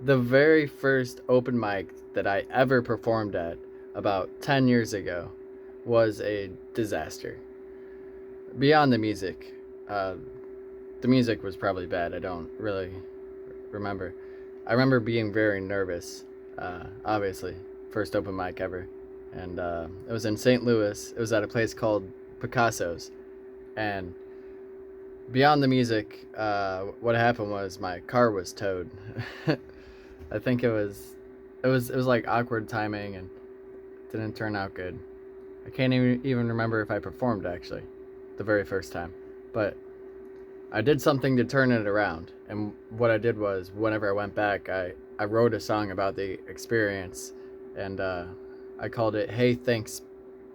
The very first open mic that I ever performed at about 10 years ago was a disaster. Beyond uh, the music was probably bad. I don't really remember. I remember being very nervous, obviously. First open mic ever. And it was in St. Louis. It was at a place called Picasso's. And beyond the music, what happened was my car was towed. I think it was like awkward timing and didn't turn out good. I can't even remember if I performed actually, the very first time, but I did something to turn it around. And what I did was, whenever I went back, I wrote a song about the experience, and I called it "Hey, Thanks,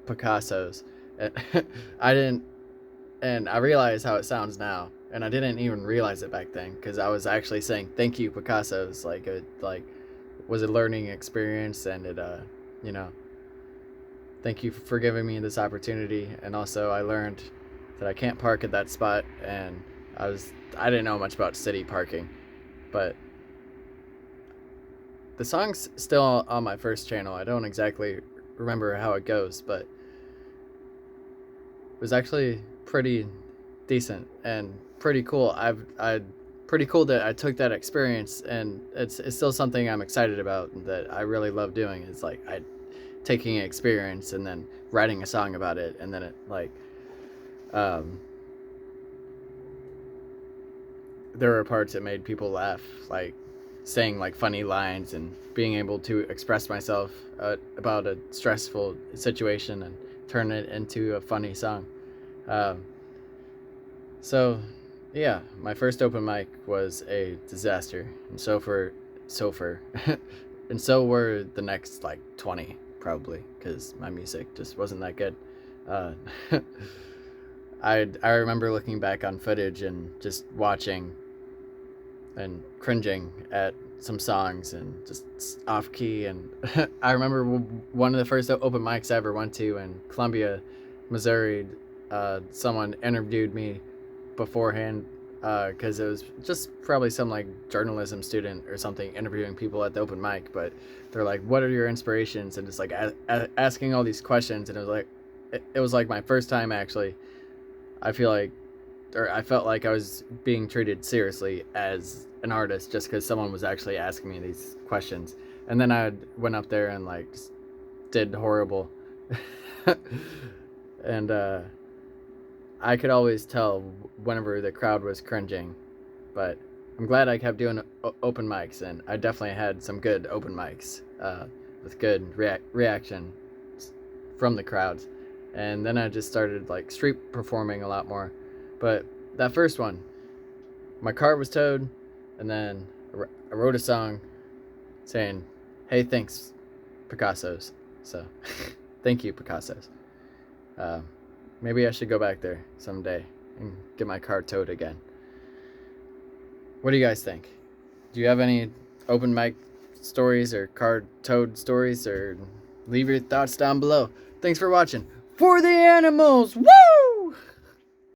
Picasso's." And I didn't, and I realize how it sounds now, and I didn't even realize it back then because I was actually saying "Thank you, Picasso's." Like it was a learning experience, and it you know thank you for giving me this opportunity. And also I learned that I can't park at that spot, and I didn't know much about city parking, but the song's still on my first channel. I don't exactly remember how it goes, but it was actually pretty decent and pretty cool. I pretty cool that I took that experience, and it's still something I'm excited about that I really love doing. It's like I taking an experience and then writing a song about it, and then it like um there were parts that made people laugh, like saying like funny lines and being able to express myself about a stressful situation and turn it into a funny song. Um, so, yeah, my first open mic was a disaster, and so for, and so were the next like 20 probably because my music just wasn't that good. Uh, I remember looking back on footage and just watching and cringing at some songs and just off key. And I remember one of the first open mics I ever went to in Columbia, Missouri. Someone interviewed me beforehand because it was just probably some like journalism student or something interviewing people at the open mic. But they're like, "What are your inspirations?" And just like asking all these questions. And it was like my first time actually. I feel like or I felt like I was being treated seriously as an artist just because someone was actually asking me these questions. And then I went up there and like just did horrible. And I could always tell whenever the crowd was cringing. But I'm glad I kept doing open mics, and I definitely had some good open mics with good reaction from the crowds. And then I just started like street performing a lot more. But that first one, my car was towed, and then I wrote a song saying, "Hey, thanks, Picasso's." So, thank you, Picasso's. Uh, Maybe I should go back there someday and get my car towed again. What do you guys think? Do you have any open mic stories or car towed stories? Or leave your thoughts down below. Thanks for watching. For the animals! Woo!